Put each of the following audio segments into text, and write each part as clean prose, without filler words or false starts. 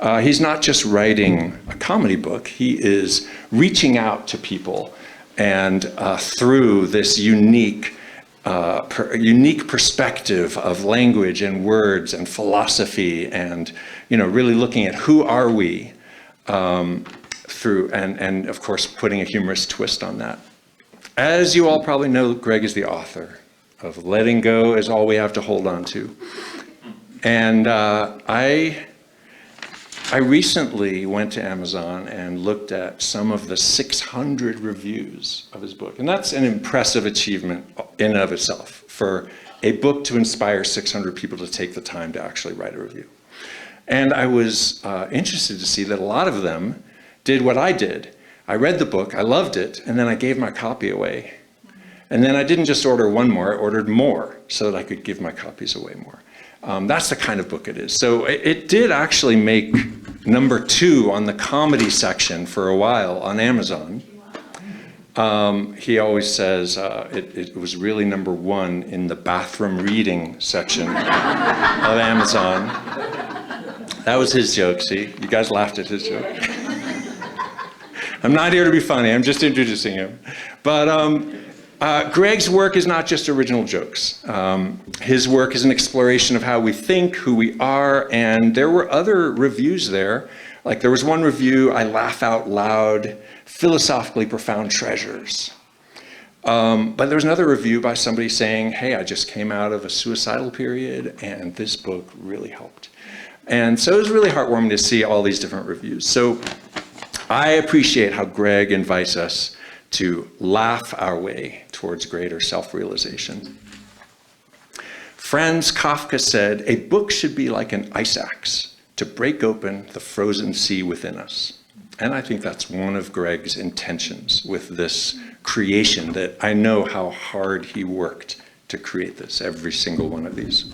He's not just writing a comedy book, he is reaching out to people and through this unique perspective of language and words and philosophy and, really looking at who are we through, and of course, putting a humorous twist on that. As you all probably know, Gregg is the author of Letting Go Is All We Have to Hold On To. And I recently went to Amazon and looked at some of the 600 reviews of his book. And that's an impressive achievement in and of itself, for a book to inspire 600 people to take the time to actually write a review. And I was interested to see that a lot of them did what I did. I read the book, I loved it, and then I gave my copy away. And then I didn't just order one more, I ordered more so that I could give my copies away more. That's the kind of book it is. So it did actually make #2 on the comedy section for a while on Amazon. He always says it was really #1 in the bathroom reading section of Amazon. That was his joke, see? You guys laughed at his joke. I'm not here to be funny, I'm just introducing him. But Gregg's work is not just original jokes. His work is an exploration of how we think, who we are, and there were other reviews there. Like there was one review, I laugh out loud, philosophically profound treasures. But there was another review by somebody saying, hey, I just came out of a suicidal period and this book really helped. And so it was really heartwarming to see all these different reviews. So I appreciate how Gregg invites us to laugh our way towards greater self-realization. Franz Kafka said, a book should be like an ice axe to break open the frozen sea within us. And I think that's one of Gregg's intentions with this creation, that I know how hard he worked to create this, every single one of these.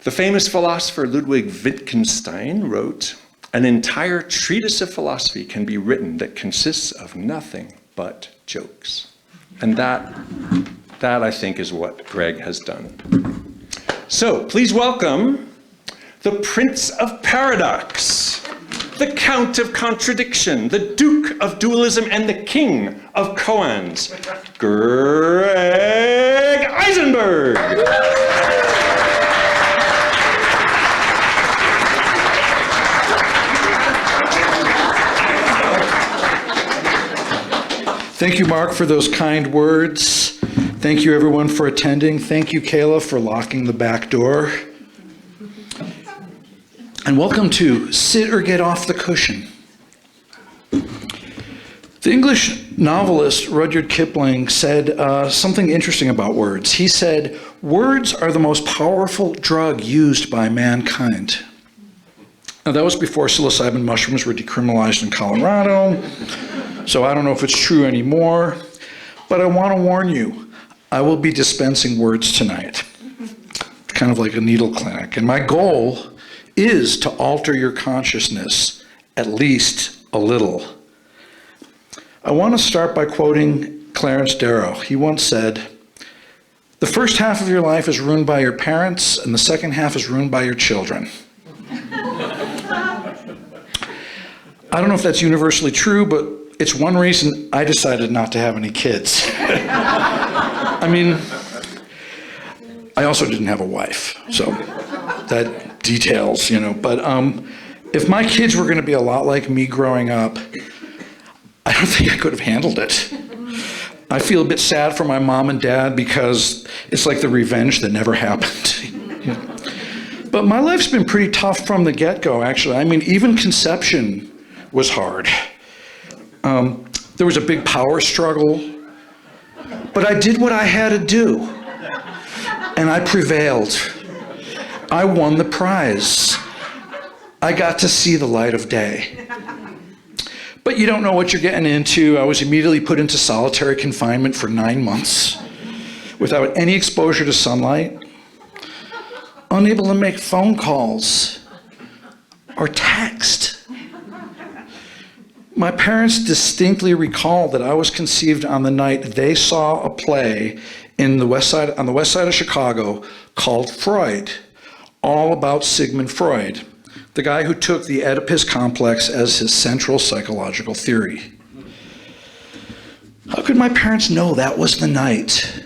The famous philosopher Ludwig Wittgenstein wrote, an entire treatise of philosophy can be written that consists of nothing but jokes. And that I think is what Gregg has done. So please welcome the Prince of Paradox, the Count of Contradiction, the Duke of Dualism, and the King of Koans, Gregg Eisenberg. Thank you, Mark, for those kind words. Thank you, everyone, for attending. Thank you, Kayla, for locking the back door. And welcome to Sit or Get Off the Cushion. The English novelist Rudyard Kipling said something interesting about words. He said, words are the most powerful drug used by mankind. Now, that was before psilocybin mushrooms were decriminalized in Colorado. So I don't know if it's true anymore, but I want to warn you, I will be dispensing words tonight, kind of like a needle clinic. And my goal is to alter your consciousness, at least a little. I want to start by quoting Clarence Darrow. He once said, the first half of your life is ruined by your parents, and the second half is ruined by your children. I don't know if that's universally true, but it's one reason I decided not to have any kids. I mean, I also didn't have a wife, so that details, But if my kids were going to be a lot like me growing up, I don't think I could have handled it. I feel a bit sad for my mom and dad because it's like the revenge that never happened. But my life's been pretty tough from the get-go, actually. I mean, even conception was hard. There was a big power struggle, but I did what I had to do, and I prevailed. I won the prize. I got to see the light of day. But you don't know what you're getting into. I was immediately put into solitary confinement for 9 months without any exposure to sunlight, unable to make phone calls or text. My parents distinctly recall that I was conceived on the night they saw a play on the west side of Chicago called Freud, all about Sigmund Freud, the guy who took the Oedipus complex as his central psychological theory. How could my parents know that was the night?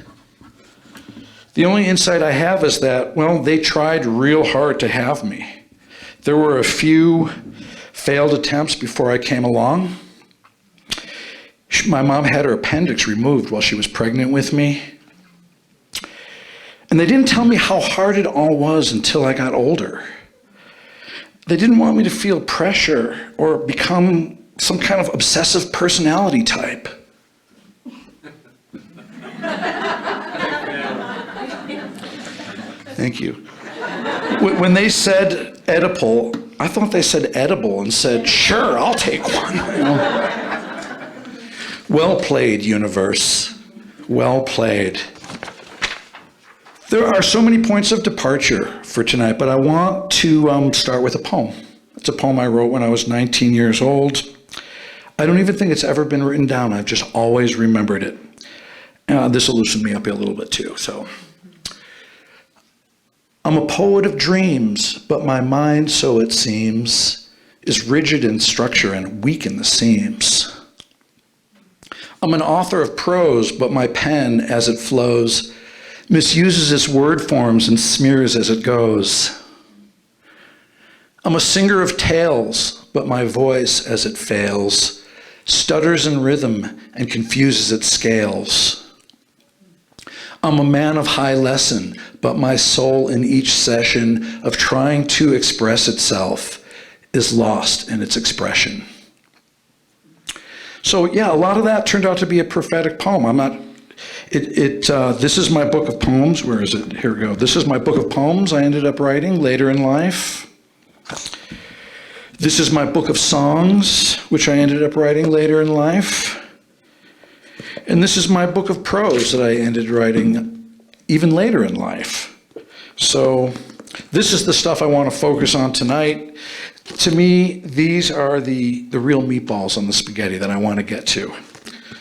The only insight I have is that, well, they tried real hard to have me. There were a few failed attempts before I came along. My mom had her appendix removed while she was pregnant with me. And they didn't tell me how hard it all was until I got older. They didn't want me to feel pressure or become some kind of obsessive personality type. Thank you. When they said Oedipal, I thought they said edible and said, sure, I'll take one. You know? Well played, universe. Well played. There are so many points of departure for tonight, but I want to start with a poem. It's a poem I wrote when I was 19 years old. I don't even think it's ever been written down. I've just always remembered it. This will loosen me up a little bit too. So, I'm a poet of dreams, but my mind, so it seems, is rigid in structure and weak in the seams. I'm an author of prose, but my pen, as it flows, misuses its word forms and smears as it goes. I'm a singer of tales, but my voice, as it fails, stutters in rhythm and confuses its scales. I'm a man of high lesson, but my soul in each session of trying to express itself is lost in its expression. So yeah, a lot of that turned out to be a prophetic poem. This is my book of poems. Where is it? Here we go. This is my book of poems I ended up writing later in life. This is my book of songs, which I ended up writing later in life. And this is my book of prose that I ended writing even later in life. So this is the stuff I want to focus on tonight. To me, these are the real meatballs on the spaghetti that I want to get to.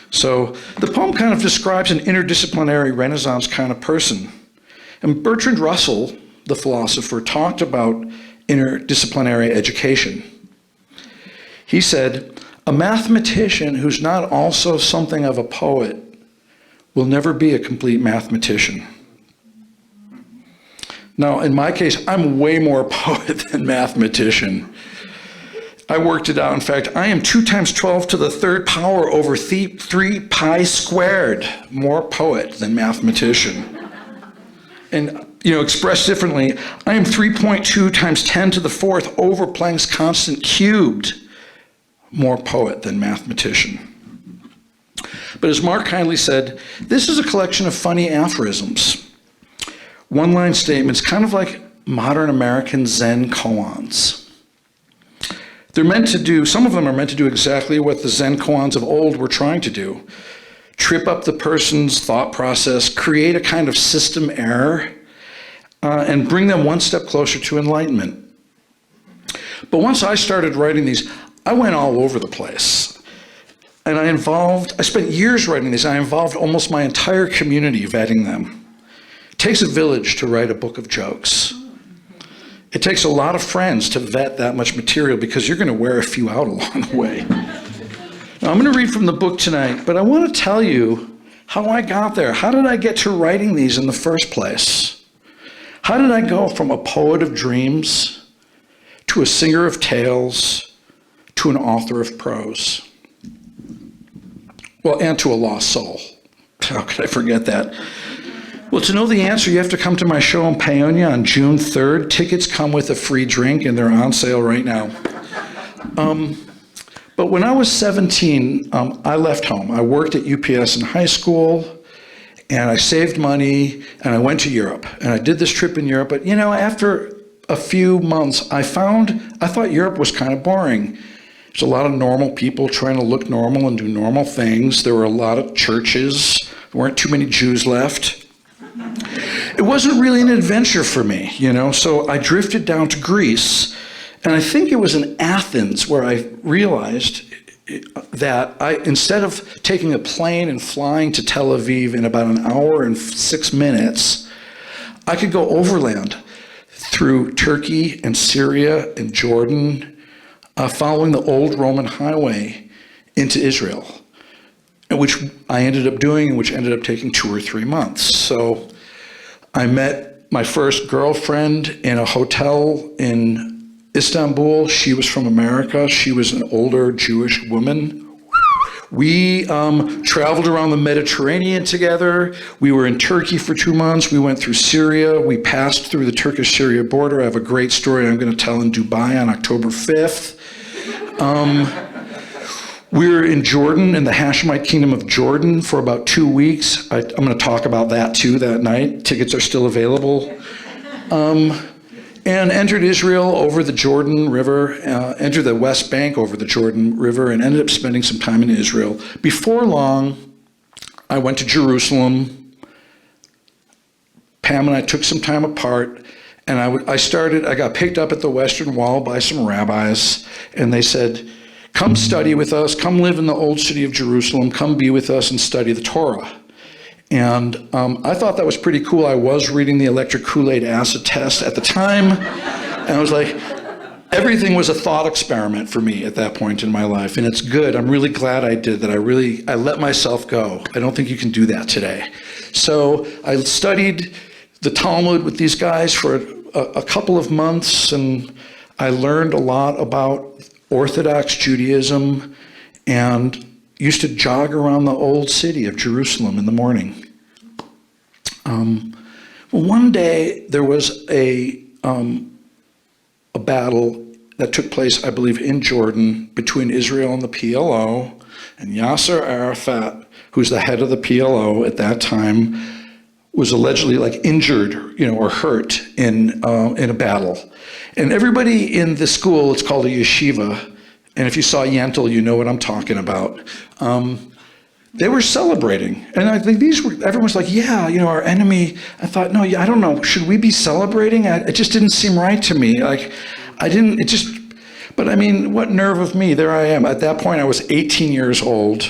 So the poem kind of describes an interdisciplinary Renaissance kind of person. And Bertrand Russell, the philosopher, talked about interdisciplinary education. He said, a mathematician who's not also something of a poet will never be a complete mathematician. Now, in my case, I'm way more poet than mathematician. I worked it out. In fact, I am 2 times 12 to the third power over 3 pi squared, more poet than mathematician. And, expressed differently, I am 3.2 times 10 to the fourth over Planck's constant cubed, more poet than mathematician. But as Mark kindly said, this is a collection of funny aphorisms. One-line statements, kind of like modern American Zen koans. They're meant to do, some of them are meant to do exactly what the Zen koans of old were trying to do. Trip up the person's thought process, create a kind of system error, and bring them one step closer to enlightenment. But once I started writing these, I went all over the place. And I spent years writing these. I involved almost my entire community vetting them. It takes a village to write a book of jokes. It takes a lot of friends to vet that much material because you're going to wear a few out along the way. Now, I'm going to read from the book tonight, but I want to tell you how I got there. How did I get to writing these in the first place? How did I go from a poet of dreams to a singer of tales to an author of prose? Well, and to a lost soul. How could I forget that? Well, to know the answer, you have to come to my show in Paonia on June 3rd. Tickets come with a free drink, and they're on sale right now. But when I was 17, I left home. I worked at UPS in high school, and I saved money, and I went to Europe. And I did this trip in Europe. But, after a few months, I thought Europe was kind of boring. There's a lot of normal people trying to look normal and do normal things. There were a lot of churches. There weren't too many Jews left. It wasn't really an adventure for me, so I drifted down to Greece, and I think it was in Athens where I realized that instead of taking a plane and flying to Tel Aviv in about an hour and 6 minutes, I could go overland through Turkey and Syria and Jordan, following the old Roman highway into Israel, which I ended up doing, and which ended up taking 2 or 3 months. So I met my first girlfriend in a hotel in Istanbul. She was from America. She was an older Jewish woman. We traveled around the Mediterranean together. We were in Turkey for 2 months. We went through Syria. We passed through the Turkish-Syria border. I have a great story I'm going to tell in Dubai on October 5th. We were in Jordan, in the Hashemite Kingdom of Jordan, for about 2 weeks. I'm going to talk about that too that night. Tickets are still available. And entered Israel over the Jordan River, entered the West Bank over the Jordan River, and ended up spending some time in Israel. Before long, I went to Jerusalem. Pam and I took some time apart, and I got picked up at the Western Wall by some rabbis, and they said, come study with us, come live in the old city of Jerusalem, come be with us and study the Torah. And I thought that was pretty cool. I was reading the electric Kool-Aid acid test at the time, and I was like, everything was a thought experiment for me at that point in my life, and it's good. I'm really glad I did that. I let myself go. I don't think you can do that today. So I studied the Talmud with these guys for a couple of months, and I learned a lot about Orthodox Judaism, and used to jog around the old city of Jerusalem in the morning. Well, one day there was a battle that took place, I believe, in Jordan between Israel and the PLO, and Yasser Arafat, who's the head of the PLO at that time, was allegedly injured, or hurt in a battle. And everybody in the school, it's called a yeshiva, and if you saw Yentl, you know what I'm talking about. They were celebrating. And I think everyone was like, yeah, our enemy. I thought, no, I don't know, should we be celebrating? It just didn't seem right to me. But I mean, what nerve of me, there I am. At that point, I was 18 years old,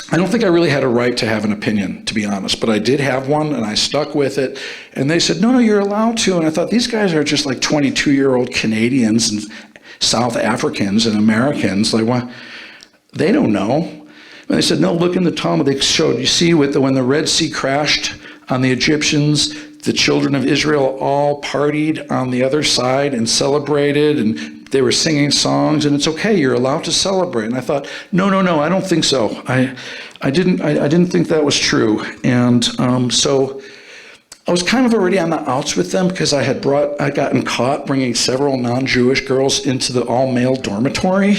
I don't think I really had a right to have an opinion, to be honest, but I did have one, and I stuck with it. And they said, no, you're allowed to. And I thought, these guys are just like 22-year-old Canadians and South Africans and Americans. What? They don't know. And they said, no, look in the Talmud. They showed, you see, when the Red Sea crashed on the Egyptians, the children of Israel all partied on the other side and celebrated, and they were singing songs, and it's okay, you're allowed to celebrate. And I thought, no, I don't think so. I didn't think that was true. And so I was kind of already on the outs with them, because I had gotten caught bringing several non-Jewish girls into the all-male dormitory.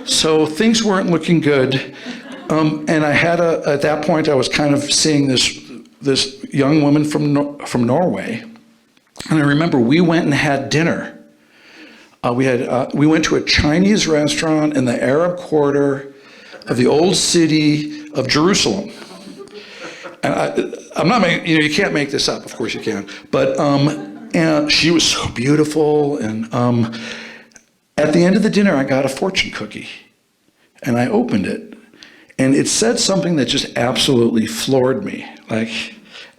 So things weren't looking good. And I had at that point, I was kind of seeing this young woman from Norway. And I remember we went and had dinner. We went to a Chinese restaurant in the Arab quarter of the old city of Jerusalem. And I'm not making, you can't make this up, of course you can. But, and she was so beautiful. And at the end of the dinner, I got a fortune cookie. And I opened it. And it said something that just absolutely floored me.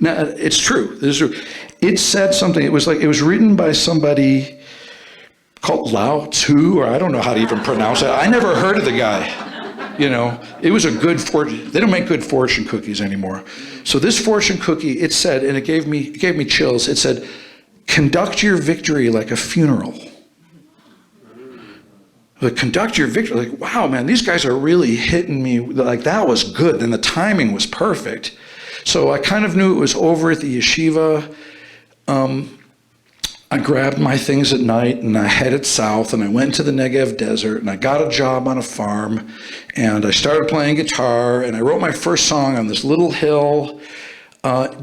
Now, it's true. It said something, it was written by somebody called Lao Tzu, or I don't know how to even pronounce it. I never heard of the guy. It was a good fortune. They don't make good fortune cookies anymore. So this fortune cookie, it said, and it gave me chills. It said, "Conduct your victory like a funeral." Conduct your victory. Wow, man, these guys are really hitting me. That was good, and the timing was perfect. So I kind of knew it was over at the yeshiva. I grabbed my things at night, and I headed south, and I went to the Negev desert, and I got a job on a farm, and I started playing guitar, and I wrote my first song on this little hill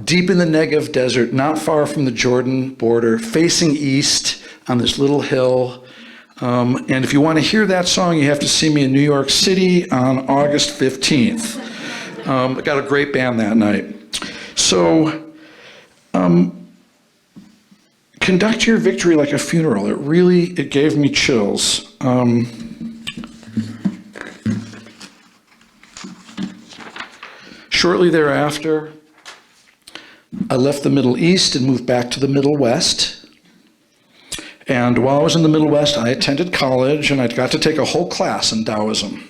deep in the Negev desert, not far from the Jordan border, facing east on this little hill. And if you want to hear that song, you have to see me in New York City on August 15th. I got a great band that night. So, conduct your victory like a funeral. It gave me chills. Shortly thereafter, I left the Middle East and moved back to the Middle West. And while I was in the Middle West, I attended college and I got to take a whole class in Taoism.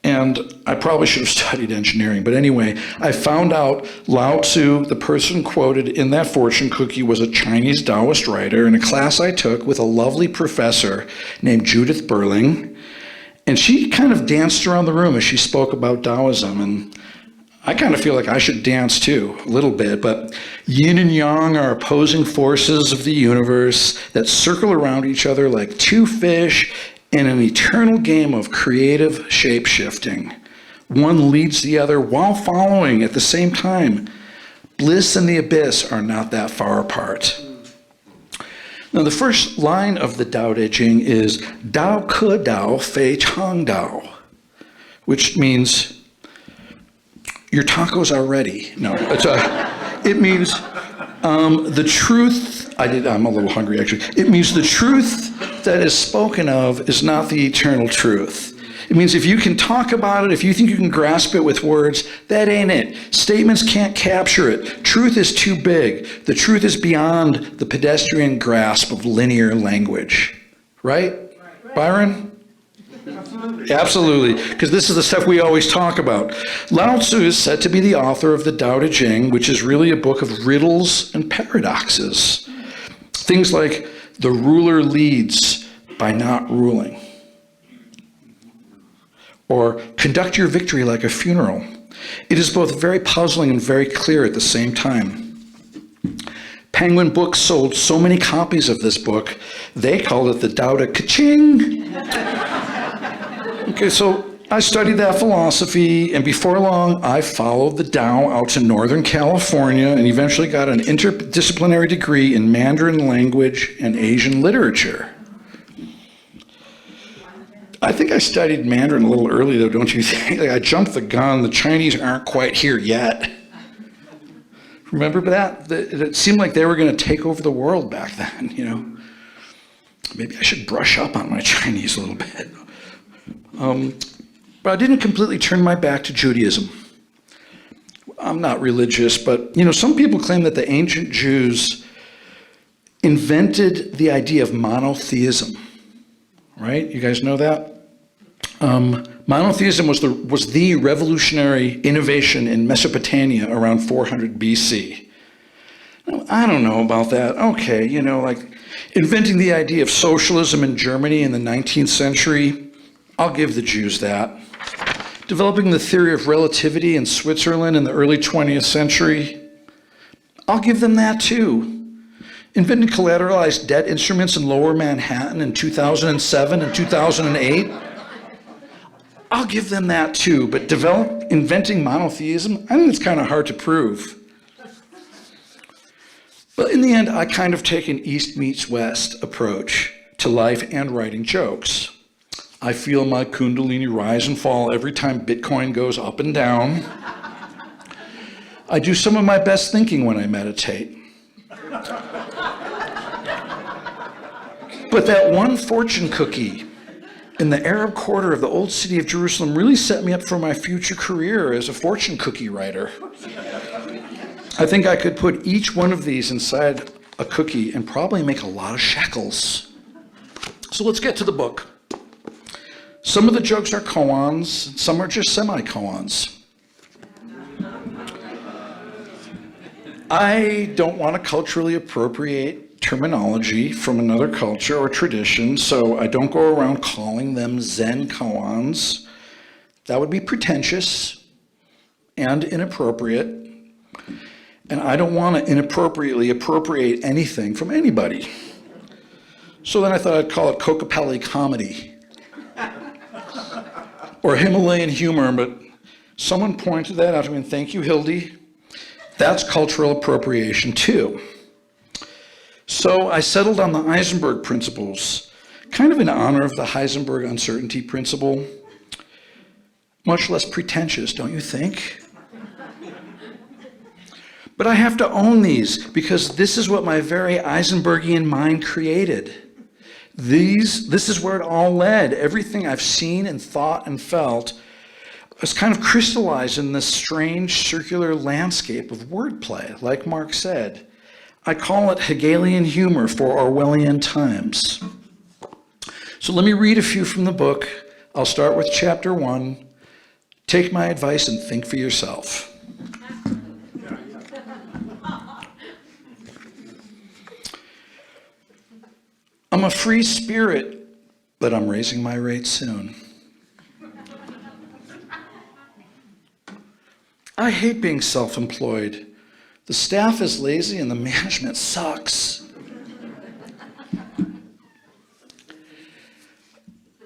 And I probably should have studied engineering, but anyway, I found out Lao Tzu, the person quoted in that fortune cookie, was a Chinese Taoist writer in a class I took with a lovely professor named Judith Burling. And she kind of danced around the room as she spoke about Taoism, and I kind of feel like I should dance too, a little bit, but yin and yang are opposing forces of the universe that circle around each other like two fish in an eternal game of creative shape-shifting. One leads the other while following at the same time. Bliss and the abyss are not that far apart. Now, the first line of the Tao Te Ching is Dao Ke Dao Fei Chang Dao, which means your tacos are ready. No, it means the truth. I'm a little hungry, actually. It means the truth that is spoken of is not the eternal truth. It means if you can talk about it, if you think you can grasp it with words, that ain't it. Statements can't capture it. Truth is too big. The truth is beyond the pedestrian grasp of linear language. Right? Byron? Absolutely, because this is the stuff we always talk about. Lao Tzu is said to be the author of the Tao Te Ching, which is really a book of riddles and paradoxes. Things like, the ruler leads by not ruling. Or, conduct your victory like a funeral. It is both very puzzling and very clear at the same time. Penguin Books sold so many copies of this book, they called it the Tao Te Ka-ching. Okay, so I studied that philosophy, and before long, I followed the Tao out to Northern California and eventually got an interdisciplinary degree in Mandarin language and Asian literature. I think I studied Mandarin a little early, though, don't you think? Like, I jumped the gun. The Chinese aren't quite here yet. Remember that? It seemed like they were going to take over the world back then, you know. Maybe I should brush up on my Chinese a little bit. But I didn't completely turn my back to Judaism. I'm not religious, but, you know, some people claim that the ancient Jews invented the idea of monotheism, right? You guys know that? Monotheism was the revolutionary innovation in Mesopotamia around 400 BC. Now, I don't know about that. Okay, you know, like inventing the idea of socialism in Germany in the 19th century, I'll give the Jews that. Developing the theory of relativity in Switzerland in the early 20th century, I'll give them that too. Inventing collateralized debt instruments in Lower Manhattan in 2007 and 2008, I'll give them that too. But inventing monotheism, I think it's kind of hard to prove. But in the end, I kind of take an East meets West approach to life and writing jokes. I feel my kundalini rise and fall every time Bitcoin goes up and down. I do some of my best thinking when I meditate. But that one fortune cookie in the Arab quarter of the old city of Jerusalem really set me up for my future career as a fortune cookie writer. I think I could put each one of these inside a cookie and probably make a lot of shekels. So let's get to the book. Some of the jokes are koans, some are just semi-koans. I don't want to culturally appropriate terminology from another culture or tradition, so I don't go around calling them Zen koans. That would be pretentious and inappropriate, and I don't want to inappropriately appropriate anything from anybody. So then I thought I'd call it Kokopelli comedy. Or Himalayan humor, but someone pointed that out to me, and thank you, Hildy. That's cultural appropriation too. So I settled on the Eisenberg Principles, kind of in honor of the Heisenberg uncertainty principle. Much less pretentious, don't you think? But I have to own these because this is what my very Eisenbergian mind created. This is where it all led. Everything I've seen and thought and felt It's kind of crystallized in this strange circular landscape of wordplay, like Mark said. I call it Hegelian humor for Orwellian times. So let me read a few from the book. I'll start with chapter 1. Take my advice and think for yourself. I'm a free spirit, but I'm raising my rate soon. I hate being self-employed. The staff is lazy and the management sucks.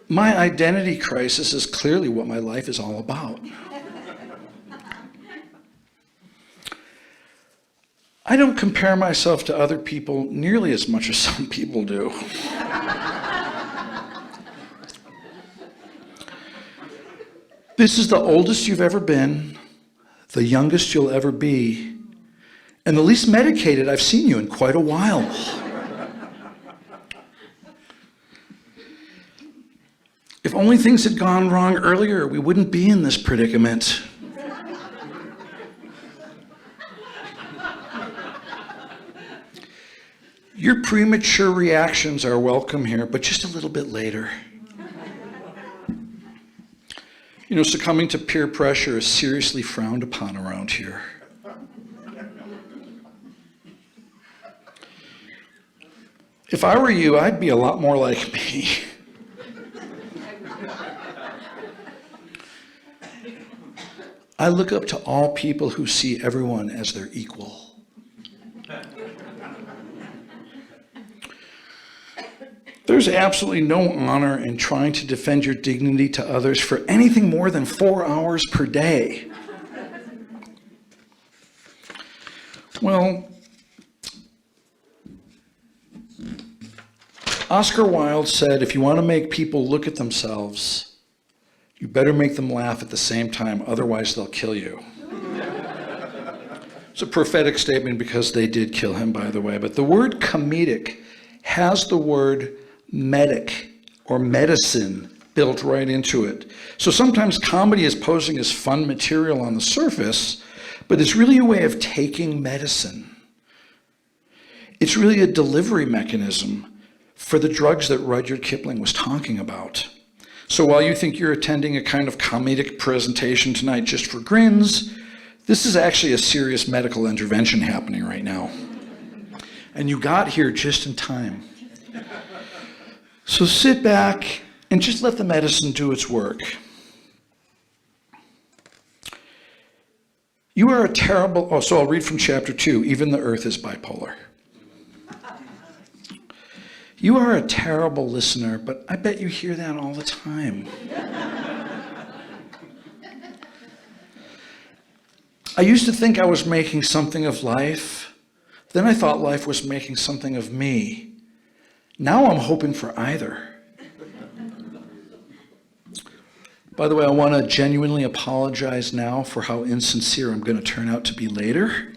My identity crisis is clearly what my life is all about. I don't compare myself to other people nearly as much as some people do. This is the oldest you've ever been, the youngest you'll ever be, and the least medicated I've seen you in quite a while. If only things had gone wrong earlier, we wouldn't be in this predicament. Your premature reactions are welcome here, but just a little bit later. You know, succumbing to peer pressure is seriously frowned upon around here. If I were you, I'd be a lot more like me. I look up to all people who see everyone as their equal. There's absolutely no honor in trying to defend your dignity to others for anything more than 4 hours per day. Well, Oscar Wilde said, if you want to make people look at themselves, you better make them laugh at the same time, otherwise they'll kill you. It's a prophetic statement because they did kill him, by the way. But the word comedic has the word medic or medicine built right into it. So sometimes comedy is posing as fun material on the surface, but it's really a way of taking medicine. It's really a delivery mechanism for the drugs that Rudyard Kipling was talking about. So while you think you're attending a kind of comedic presentation tonight just for grins, this is actually a serious medical intervention happening right now. And you got here just in time. So sit back and just let the medicine do its work. You are a terrible, so I'll read from chapter 2, even the earth is bipolar. You are a terrible listener, but I bet you hear that all the time. I used to think I was making something of life. Then I thought life was making something of me. Now I'm hoping for either. By the way, I want to genuinely apologize now for how insincere I'm going to turn out to be later.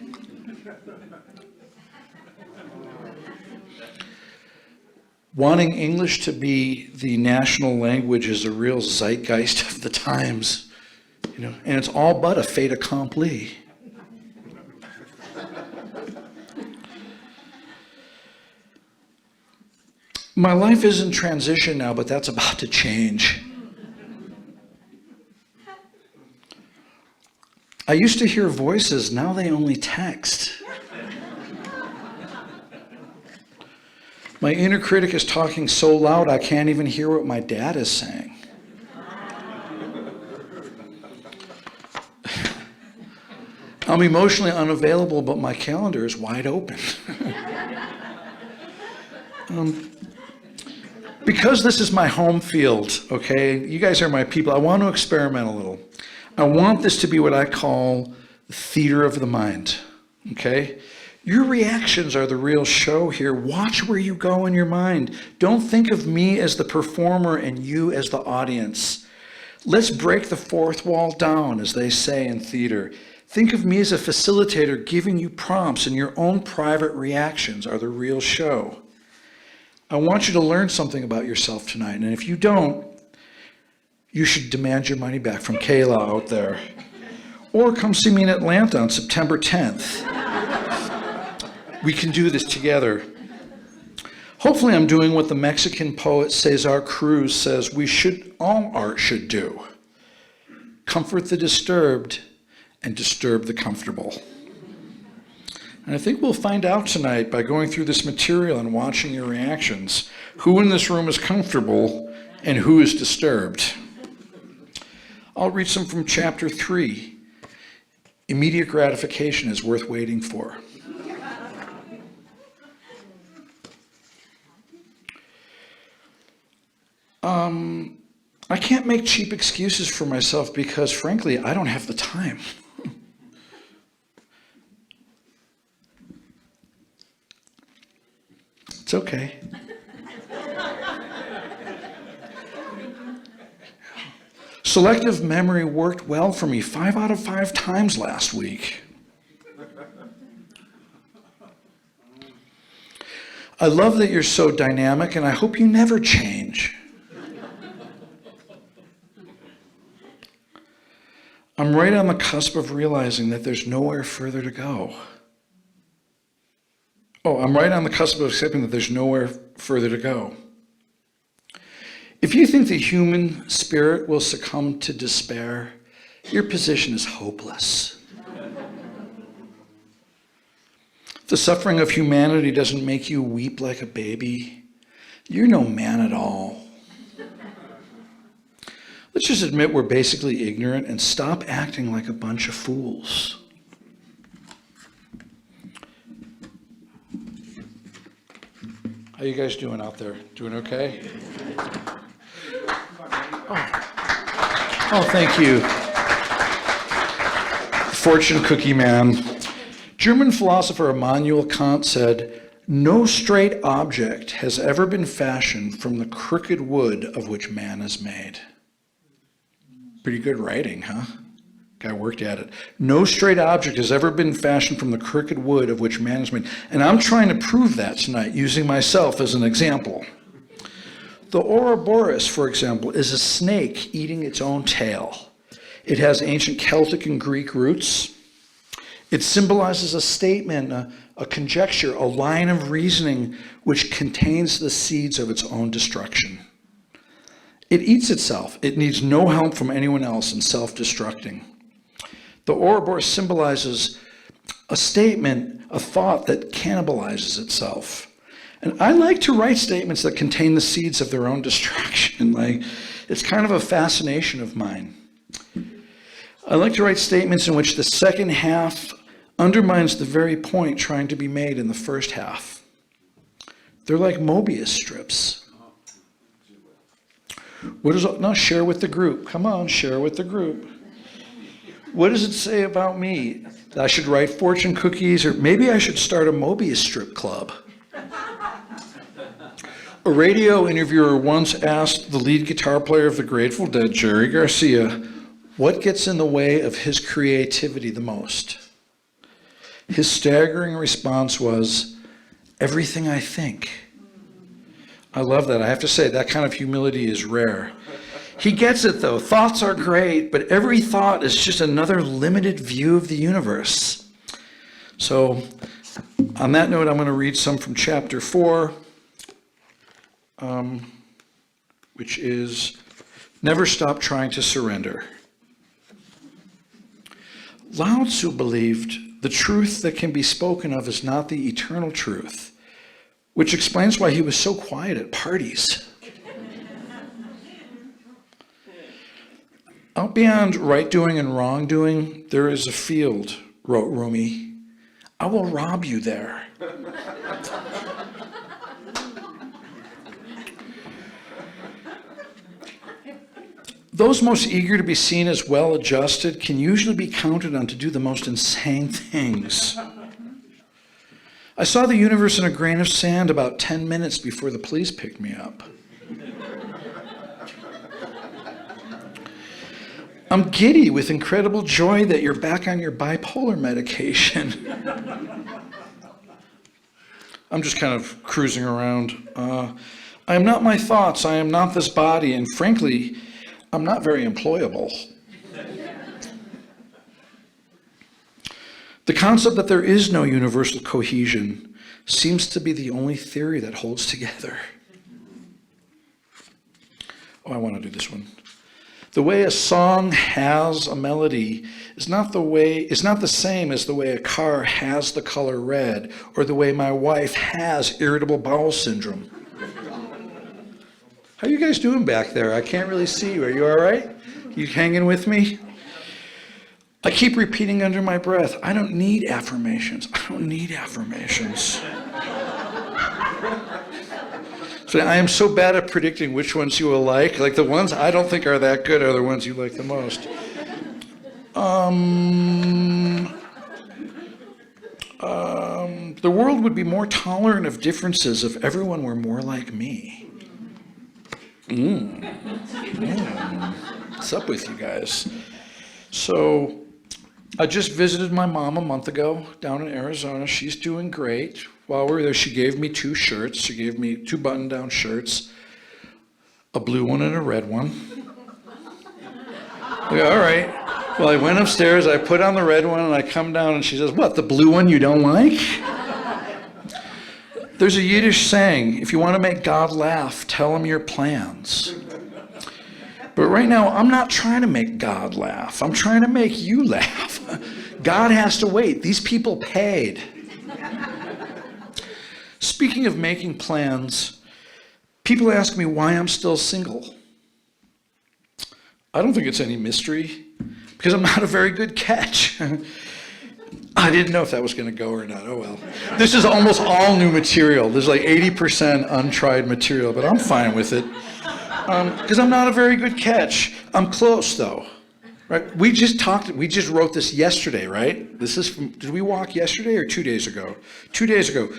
Wanting English to be the national language is a real zeitgeist of the times, you know, and it's all but a fait accompli. My life is in transition now, but that's about to change. I used to hear voices, now they only text. My inner critic is talking so loud I can't even hear what my dad is saying. I'm emotionally unavailable, but my calendar is wide open. Because this is my home field, okay, you guys are my people, I want to experiment a little. I want this to be what I call the theater of the mind, okay? Your reactions are the real show here. Watch where you go in your mind. Don't think of me as the performer and you as the audience. Let's break the fourth wall down, as they say in theater. Think of me as a facilitator giving you prompts, and your own private reactions are the real show. I want you to learn something about yourself tonight, and if you don't, you should demand your money back from Kayla out there. Or come see me in Atlanta on September 10th. We can do this together. Hopefully I'm doing what the Mexican poet Cesar Cruz says all art should do. Comfort the disturbed and disturb the comfortable. And I think we'll find out tonight by going through this material and watching your reactions, who in this room is comfortable and who is disturbed. I'll read some from chapter 3. Immediate gratification is worth waiting for. I can't make cheap excuses for myself because, frankly, I don't have the time. It's okay. Selective memory worked well for me 5 out of 5 times last week. I love that you're so dynamic, and I hope you never change. I'm right on the cusp of realizing that there's nowhere further to go. I'm right on the cusp of accepting that there's nowhere further to go. If you think the human spirit will succumb to despair, your position is hopeless. If the suffering of humanity doesn't make you weep like a baby, you're no man at all. Let's just admit we're basically ignorant and stop acting like a bunch of fools. How you guys doing out there? Doing okay? Oh, thank you. Fortune cookie man. German philosopher Immanuel Kant said, "No straight object has ever been fashioned from the crooked wood of which man is made." Pretty good writing, huh? Guy worked at it. No straight object has ever been fashioned from the crooked wood of which man is made. And I'm trying to prove that tonight, using myself as an example. The Ouroboros, for example, is a snake eating its own tail. It has ancient Celtic and Greek roots. It symbolizes a statement, a conjecture, a line of reasoning which contains the seeds of its own destruction. It eats itself. It needs no help from anyone else in self-destructing. The Ouroboros symbolizes a statement, a thought that cannibalizes itself. And I like to write statements that contain the seeds of their own destruction. It's kind of a fascination of mine. I like to write statements in which the second half undermines the very point trying to be made in the first half. They're like Mobius strips. Share with the group. Come on, share with the group. What does it say about me? I should write fortune cookies, or maybe I should start a Mobius strip club. A radio interviewer once asked the lead guitar player of the Grateful Dead, Jerry Garcia, what gets in the way of his creativity the most? His staggering response was, everything I think. I love that. I have to say, that kind of humility is rare. He gets it, though. Thoughts are great, but every thought is just another limited view of the universe. So, on that note, I'm going to read some from chapter 4, which is, Never Stop Trying to Surrender. Lao Tzu believed the truth that can be spoken of is not the eternal truth, which explains why he was so quiet at parties. Out beyond right doing and wrong doing, there is a field, wrote Rumi. I will rob you there. Those most eager to be seen as well-adjusted can usually be counted on to do the most insane things. I saw the universe in a grain of sand about 10 minutes before the police picked me up. I'm giddy with incredible joy that you're back on your bipolar medication. I'm just kind of cruising around. I am not my thoughts. I am not this body. And frankly, I'm not very employable. The concept that there is no universal cohesion seems to be the only theory that holds together. Oh, I want to do this one. The way a song has a melody is not the same as the way a car has the color red, or the way my wife has irritable bowel syndrome. How you guys doing back there? I can't really see you. Are you all right? You hanging with me? I keep repeating under my breath, I don't need affirmations. I don't need affirmations. So I am so bad at predicting which ones you will like. Like the ones I don't think are that good are the ones you like the most. The world would be more tolerant of differences if everyone were more like me. What's up with you guys? So I just visited my mom a month ago down in Arizona. She's doing great. While we were there, she gave me 2 shirts. She gave me 2 button-down shirts, a blue one and a red one. Like, all right. Well, I went upstairs, I put on the red one, and I come down, and she says, what, the blue one you don't like? There's a Yiddish saying, if you want to make God laugh, tell him your plans. But right now, I'm not trying to make God laugh. I'm trying to make you laugh. God has to wait. These people paid. Speaking of making plans, people ask me why I'm still single. I don't think it's any mystery, because I'm not a very good catch. I didn't know if that was going to go or not. Oh well. This is almost all new material. There's like 80% untried material, but I'm fine with it. Because I'm not a very good catch. I'm close though. Right? We just wrote this yesterday, right? This is did we walk yesterday or 2 days ago? 2 days ago.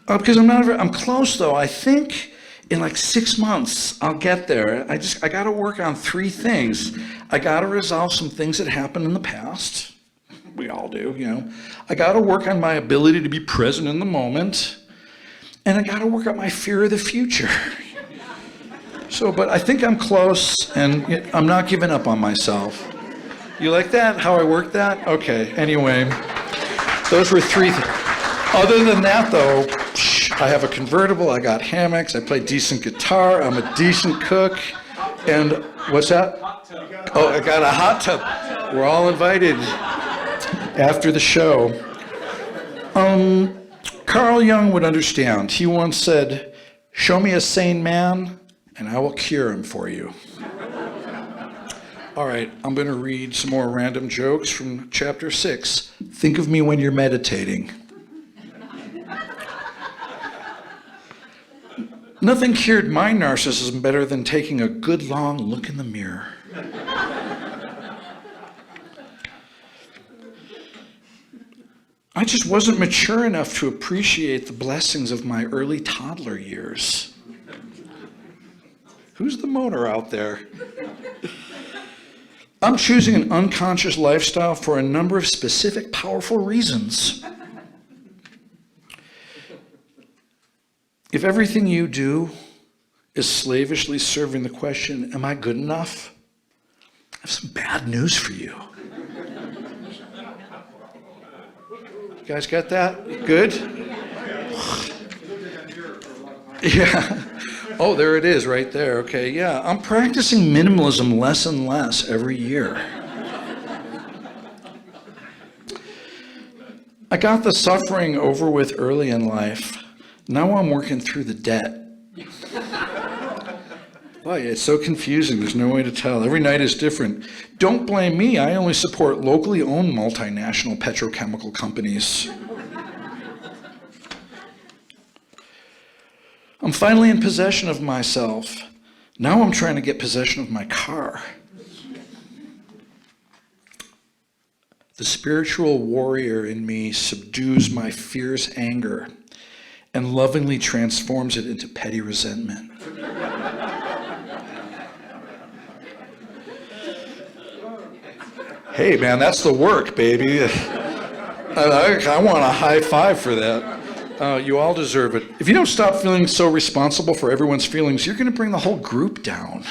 Because I'm close though. I think in like 6 months I'll get there. I got to work on 3 things. I got to resolve some things that happened in the past. We all do, you know. I got to work on my ability to be present in the moment, and I got to work on my fear of the future. But I think I'm close, and I'm not giving up on myself. You like that? How I worked that? Okay. Anyway, those were 3 things. Other than that, though, I have a convertible, I got hammocks, I play decent guitar, I'm a decent cook, and what's that? Oh, I got a hot tub. We're all invited after the show. Carl Jung would understand. He once said, show me a sane man, and I will cure him for you. All right, I'm going to read some more random jokes from chapter 6. Think of me when you're meditating. Nothing cured my narcissism better than taking a good long look in the mirror. I just wasn't mature enough to appreciate the blessings of my early toddler years. Who's the motor out there? I'm choosing an unconscious lifestyle for a number of specific, powerful reasons. If everything you do is slavishly serving the question, am I good enough? I have some bad news for you. You guys got that? Good? Yeah. Oh, there it is right there. Okay, yeah. I'm practicing minimalism less and less every year. I got the suffering over with early in life. Now I'm working through the debt. Boy, it's so confusing. There's no way to tell. Every night is different. Don't blame me. I only support locally owned multinational petrochemical companies. I'm finally in possession of myself. Now I'm trying to get possession of my car. The spiritual warrior in me subdues my fierce anger and lovingly transforms it into petty resentment. Hey man, that's the work, baby. I want a high five for that. You all deserve it. If you don't stop feeling so responsible for everyone's feelings, you're going to bring the whole group down.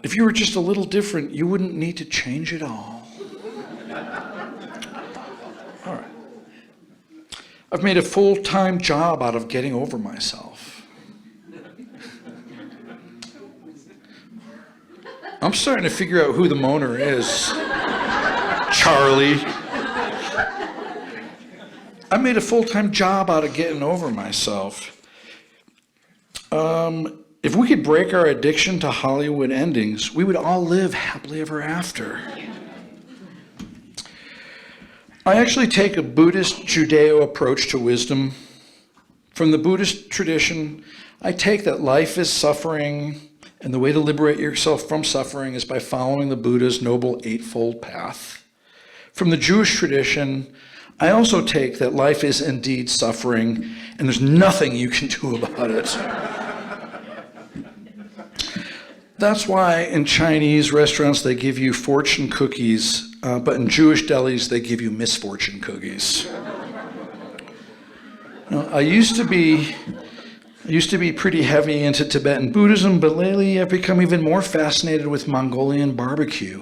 If you were just a little different, you wouldn't need to change it all. All right. I've made a full-time job out of getting over myself. I'm starting to figure out who the moaner is. Charlie. I made a full-time job out of getting over myself. If we could break our addiction to Hollywood endings, we would all live happily ever after. I actually take a Buddhist Judeo approach to wisdom. From the Buddhist tradition, I take that life is suffering, and the way to liberate yourself from suffering is by following the Buddha's Noble Eightfold Path. From the Jewish tradition, I also take that life is indeed suffering, and there's nothing you can do about it. That's why in Chinese restaurants they give you fortune cookies, but in Jewish delis they give you misfortune cookies. Now, I used to be pretty heavy into Tibetan Buddhism, but lately I've become even more fascinated with Mongolian barbecue.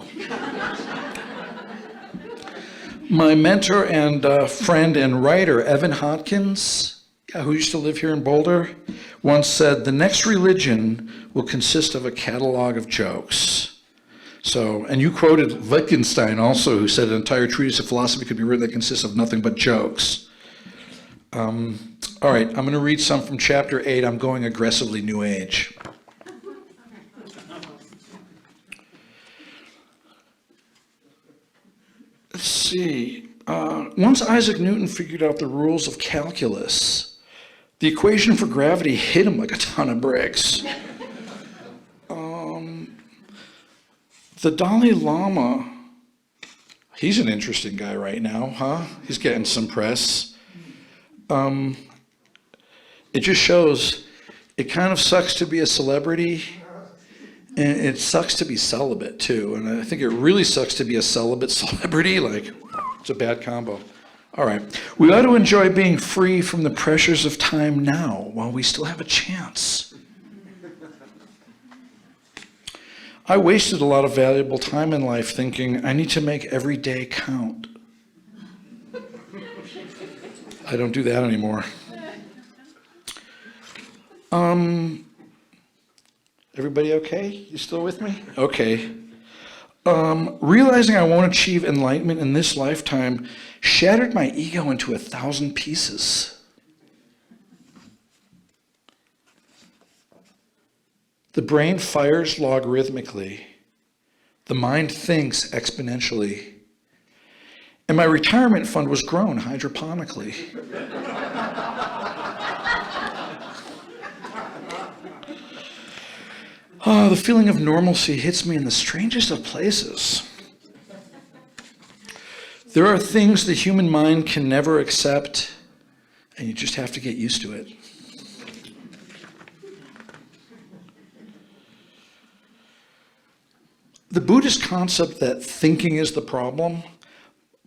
My mentor and friend and writer, Evan Hodkins, who used to live here in Boulder, once said, "The next religion will consist of a catalog of jokes." So, and you quoted Wittgenstein also, who said an entire treatise of philosophy could be written that consists of nothing but jokes. All right, I'm going to read some from chapter 8. I'm going aggressively New Age. Let's see. Once Isaac Newton figured out the rules of calculus, the equation for gravity hit him like a ton of bricks. The Dalai Lama, he's an interesting guy right now, huh? He's getting some press. It just shows it kind of sucks to be a celebrity, and it sucks to be celibate too. And I think it really sucks to be a celibate celebrity. Like, it's a bad combo. All right. We ought to enjoy being free from the pressures of time now while we still have a chance. I wasted a lot of valuable time in life thinking I need to make every day count. I don't do that anymore. Everybody okay? You still with me? Okay. Realizing I won't achieve enlightenment in this lifetime shattered my ego into 1,000 pieces. The brain fires logarithmically. The mind thinks exponentially. And my retirement fund was grown hydroponically. Oh, the feeling of normalcy hits me in the strangest of places. There are things the human mind can never accept, and you just have to get used to it. The Buddhist concept that thinking is the problem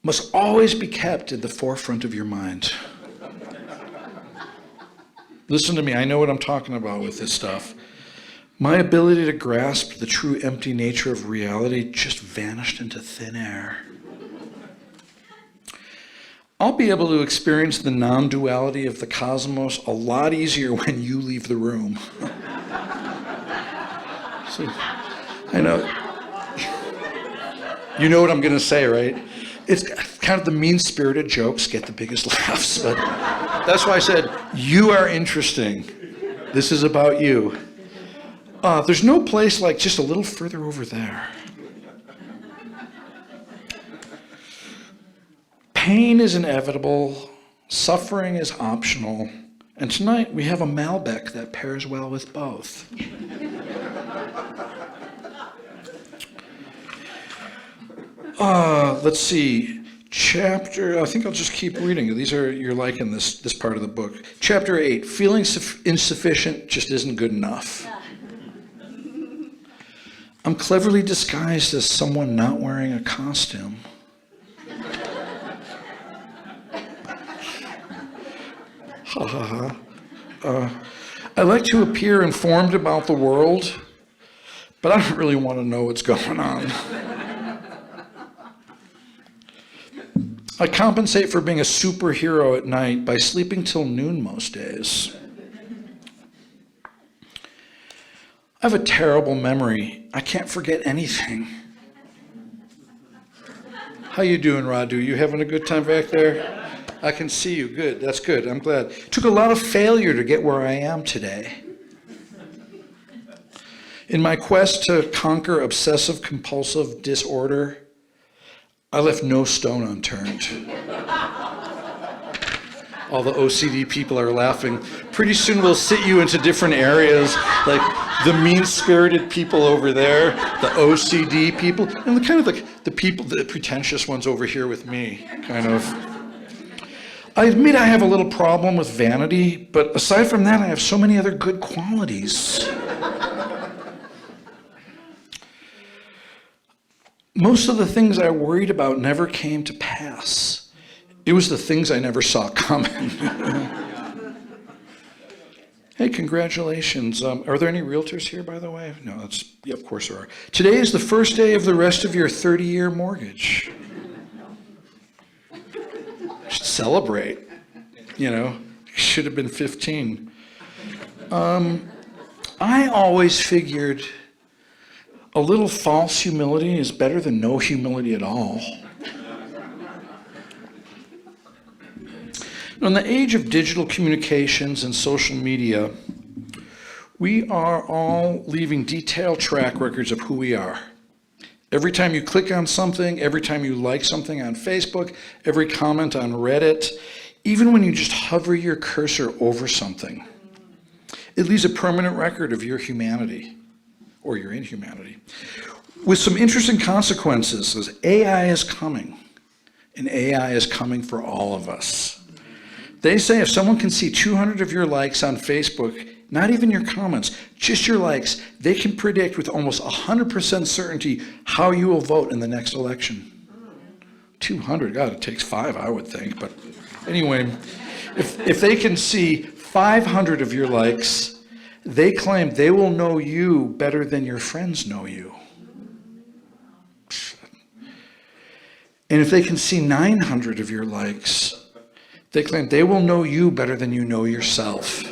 must always be kept in the forefront of your mind. Listen to me, I know what I'm talking about with this stuff. My ability to grasp the true empty nature of reality just vanished into thin air. I'll be able to experience the non-duality of the cosmos a lot easier when you leave the room. So, I know. You know what I'm going to say, right? It's kind of the mean-spirited jokes get the biggest laughs, but that's why I said, you are interesting. This is about you. There's no place like just a little further over there. Pain is inevitable, suffering is optional, and tonight we have a Malbec that pairs well with both. Let's see. I think I'll just keep reading. You're liking this part of the book. Chapter 8, feeling insufficient just isn't good enough. I'm cleverly disguised as someone not wearing a costume. Ha ha ha. I like to appear informed about the world, but I don't really want to know what's going on. I compensate for being a superhero at night by sleeping till noon most days. I have a terrible memory. I can't forget anything. How you doing, Radu? You having a good time back there? I can see you. Good. That's good. I'm glad. It took a lot of failure to get where I am today. In my quest to conquer obsessive-compulsive disorder, I left no stone unturned. All the OCD people are laughing. Pretty soon we'll sit you into different areas, like the mean-spirited people over there, the OCD people, and kind of like the people, the pretentious ones over here with me, kind of. I admit I have a little problem with vanity, but aside from that, I have so many other good qualities. Most of the things I worried about never came to pass. It was the things I never saw coming. Hey, congratulations. Are there any realtors here, by the way? No, yeah, of course there are. Today is the first day of the rest of your 30-year mortgage. Should celebrate. You know, should have been 15. I always figured a little false humility is better than no humility at all. In the age of digital communications and social media, we are all leaving detailed track records of who we are. Every time you click on something, every time you like something on Facebook, every comment on Reddit, even when you just hover your cursor over something, it leaves a permanent record of your humanity or your inhumanity. With some interesting consequences, as AI is coming, and AI is coming for all of us. They say if someone can see 200 of your likes on Facebook, not even your comments, just your likes, they can predict with almost 100% certainty how you will vote in the next election. 200, God, it takes 5, I would think. But anyway, if they can see 500 of your likes, they claim they will know you better than your friends know you. And if they can see 900 of your likes, they claim they will know you better than you know yourself.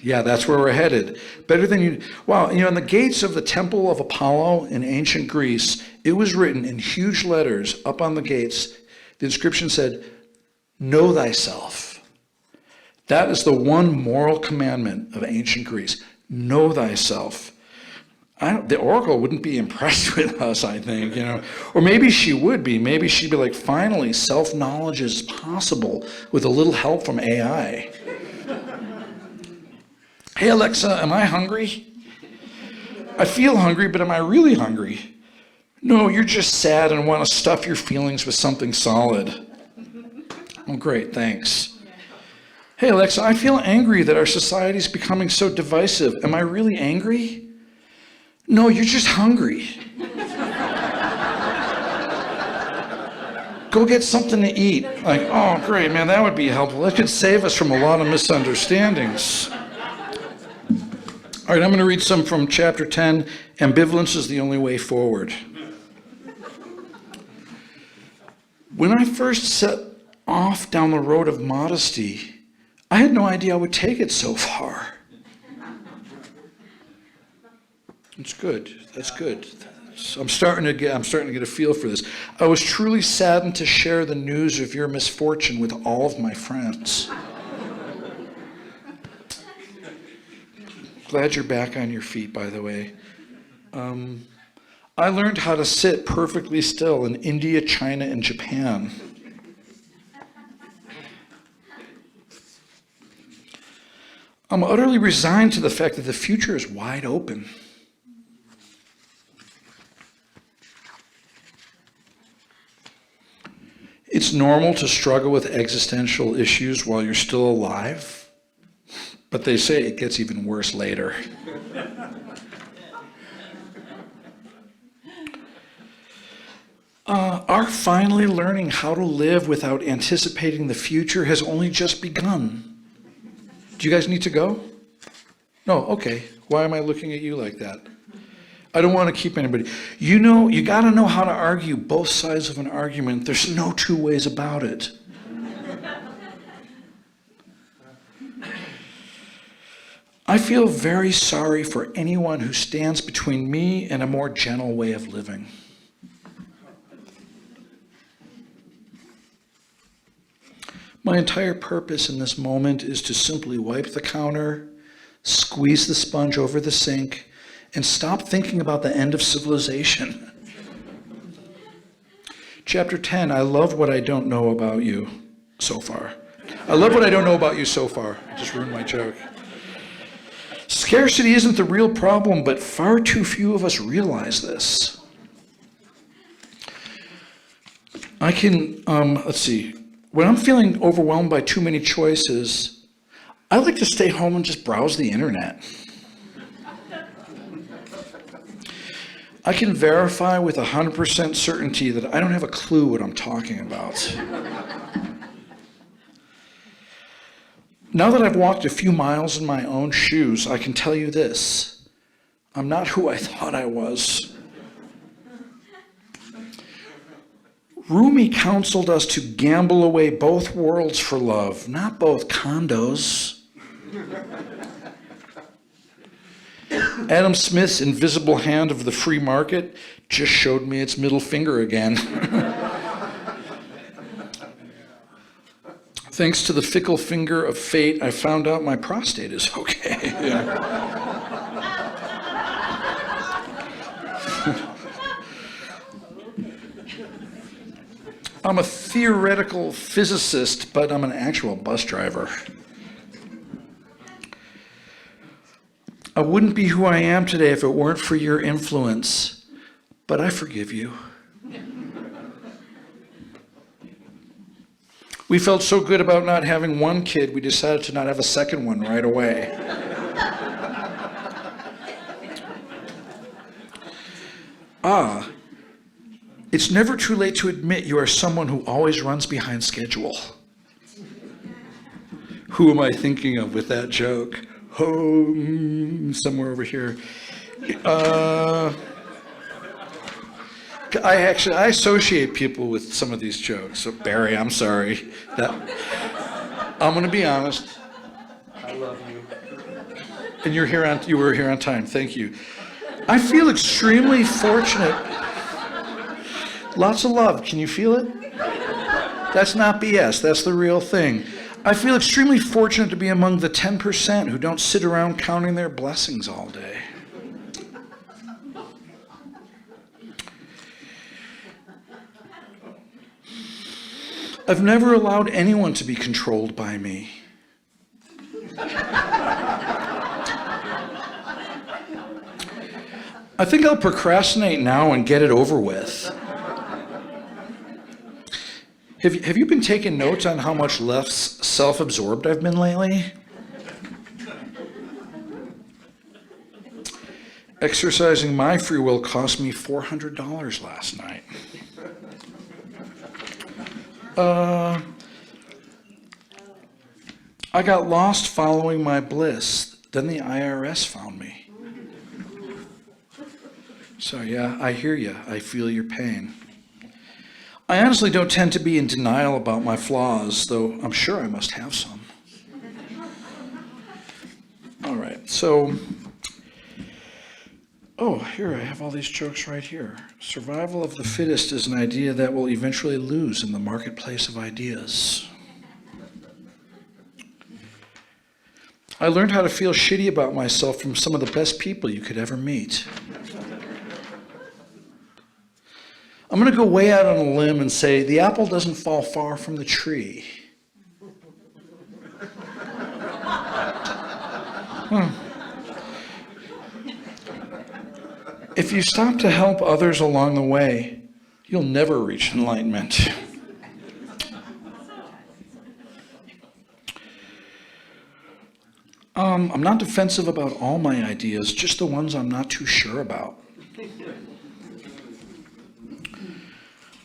Yeah, that's where we're headed. Better than you. Wow, you know, on the gates of the Temple of Apollo in ancient Greece, it was written in huge letters up on the gates. The inscription said, "Know thyself." That is the one moral commandment of ancient Greece. Know thyself. The Oracle wouldn't be impressed with us, I think, you know. Or maybe she would be. Maybe she'd be like, finally, self-knowledge is possible with a little help from AI. Hey, Alexa, am I hungry? I feel hungry, but am I really hungry? No, you're just sad and want to stuff your feelings with something solid. Oh, great, thanks. Hey, Alexa, I feel angry that our society is becoming so divisive. Am I really angry? No, you're just hungry. Go get something to eat. Like, oh, great, man, that would be helpful. That could save us from a lot of misunderstandings. All right, I'm going to read some from chapter 10, Ambivalence is the Only Way Forward. When I first set off down the road of modesty, I had no idea I would take it so far. It's good. That's good. So I'm starting to get a feel for this. I was truly saddened to share the news of your misfortune with all of my friends. Glad you're back on your feet, by the way. I learned how to sit perfectly still in India, China, and Japan. I'm utterly resigned to the fact that the future is wide open. It's normal to struggle with existential issues while you're still alive, but they say it gets even worse later. Our finally learning how to live without anticipating the future has only just begun. Do you guys need to go? No, okay. Why am I looking at you like that? I don't want to keep anybody. You got to know how to argue both sides of an argument. There's no two ways about it. I feel very sorry for anyone who stands between me and a more gentle way of living. My entire purpose in this moment is to simply wipe the counter, squeeze the sponge over the sink, and stop thinking about the end of civilization. Chapter 10, I love what I don't know about you so far. I love what I don't know about you so far. I just ruined my joke. Scarcity isn't the real problem, but far too few of us realize this. I can, let's see. When I'm feeling overwhelmed by too many choices, I like to stay home and just browse the internet. I can verify with 100% certainty that I don't have a clue what I'm talking about. Now that I've walked a few miles in my own shoes, I can tell you this. I'm not who I thought I was. Rumi counseled us to gamble away both worlds for love, not both condos. Adam Smith's invisible hand of the free market just showed me its middle finger again. Thanks to the fickle finger of fate, I found out my prostate is okay. Yeah. I'm a theoretical physicist, but I'm an actual bus driver. I wouldn't be who I am today if it weren't for your influence, but I forgive you. We felt so good about not having one kid, we decided to not have a second one right away. It's never too late to admit you are someone who always runs behind schedule. Who am I thinking of with that joke? Somewhere over here. I associate people with some of these jokes. So Barry, I'm sorry. I'm going to be honest. I love you. And you were here on time. Thank you. I feel extremely fortunate. Lots of love. Can you feel it? That's not BS. That's the real thing. I feel extremely fortunate to be among the 10% who don't sit around counting their blessings all day. I've never allowed anyone to be controlled by me. I think I'll procrastinate now and get it over with. Have you been taking notes on how much less self-absorbed I've been lately? Exercising my free will cost me $400 last night. I got lost following my bliss. Then the IRS found me. So yeah, I hear you. I feel your pain. I honestly don't tend to be in denial about my flaws, though I'm sure I must have some. All right, so, here, I have all these jokes right here. Survival of the fittest is an idea that will eventually lose in the marketplace of ideas. I learned how to feel shitty about myself from some of the best people you could ever meet. I'm going to go way out on a limb and say the apple doesn't fall far from the tree. If you stop to help others along the way, you'll never reach enlightenment. I'm not defensive about all my ideas, just the ones I'm not too sure about.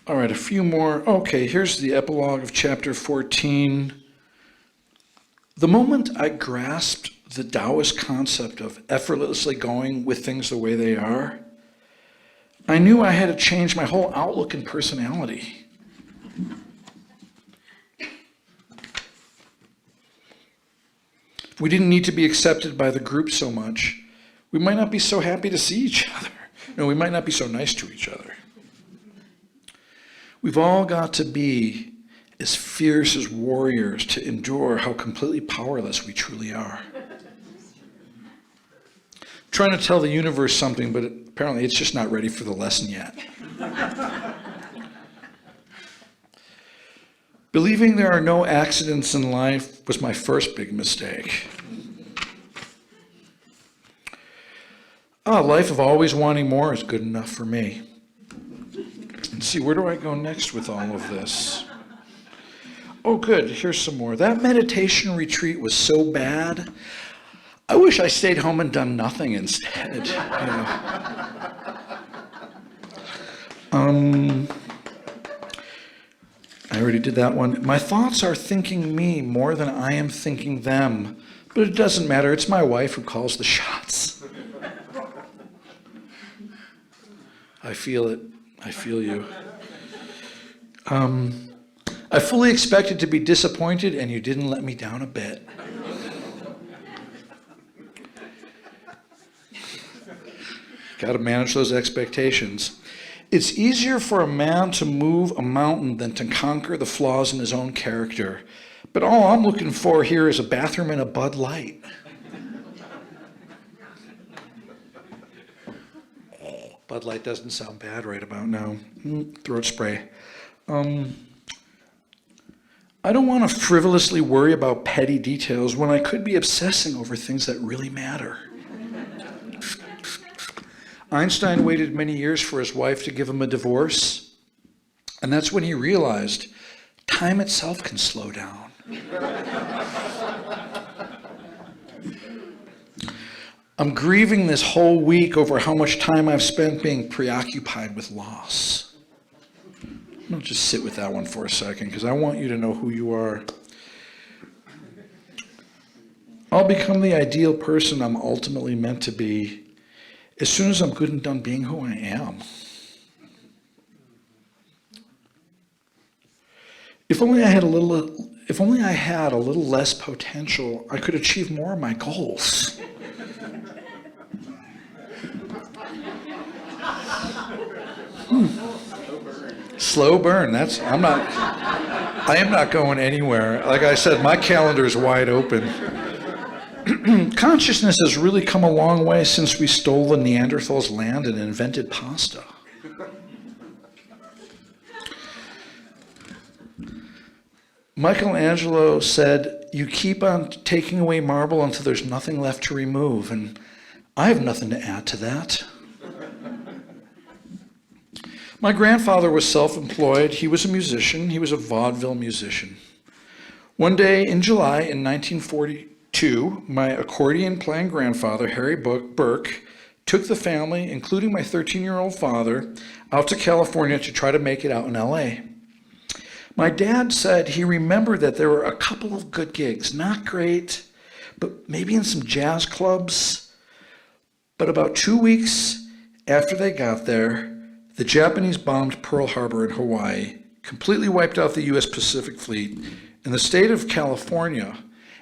All right, a few more. Okay, here's the epilogue of chapter 14. The moment I grasped the Taoist concept of effortlessly going with things the way they are, I knew I had to change my whole outlook and personality. If we didn't need to be accepted by the group so much, we might not be so happy to see each other. No, we might not be so nice to each other. We've all got to be as fierce as warriors to endure how completely powerless we truly are. I'm trying to tell the universe something, but apparently it's just not ready for the lesson yet. Believing there are no accidents in life was my first big mistake. A life of always wanting more is good enough for me. Let's see, where do I go next with all of this? Oh, good, here's some more. That meditation retreat was so bad, I wish I stayed home and done nothing instead. I already did that one. My thoughts are thinking me more than I am thinking them, but it doesn't matter. It's my wife who calls the shots. I feel it. I feel you. I fully expected to be disappointed, and you didn't let me down a bit. Got to manage those expectations. It's easier for a man to move a mountain than to conquer the flaws in his own character. But all I'm looking for here is a bathroom and a Bud Light. Bud Light doesn't sound bad right about now. Throat spray. I don't want to frivolously worry about petty details when I could be obsessing over things that really matter. Einstein waited many years for his wife to give him a divorce, and that's when he realized time itself can slow down. I'm grieving this whole week over how much time I've spent being preoccupied with loss. I'll just sit with that one for a second, because I want you to know who you are. I'll become the ideal person I'm ultimately meant to be as soon as I'm good and done being who I am. If only I had a little less potential, I could achieve more of my goals. Slow burn. I am not going anywhere. Like I said, my calendar is wide open. Consciousness has really come a long way since we stole the Neanderthals' land and invented pasta. Michelangelo said, "You keep on taking away marble until there's nothing left to remove," and I have nothing to add to that. My grandfather was self-employed. He was a musician. He was a vaudeville musician. One day in July in 1942, my accordion-playing grandfather, Harry Burke, took the family, including my 13-year-old father, out to California to try to make it out in LA. My dad said he remembered that there were a couple of good gigs, not great, but maybe in some jazz clubs. But about 2 weeks after they got there, the Japanese bombed Pearl Harbor in Hawaii, completely wiped out the U.S. Pacific Fleet, and the state of California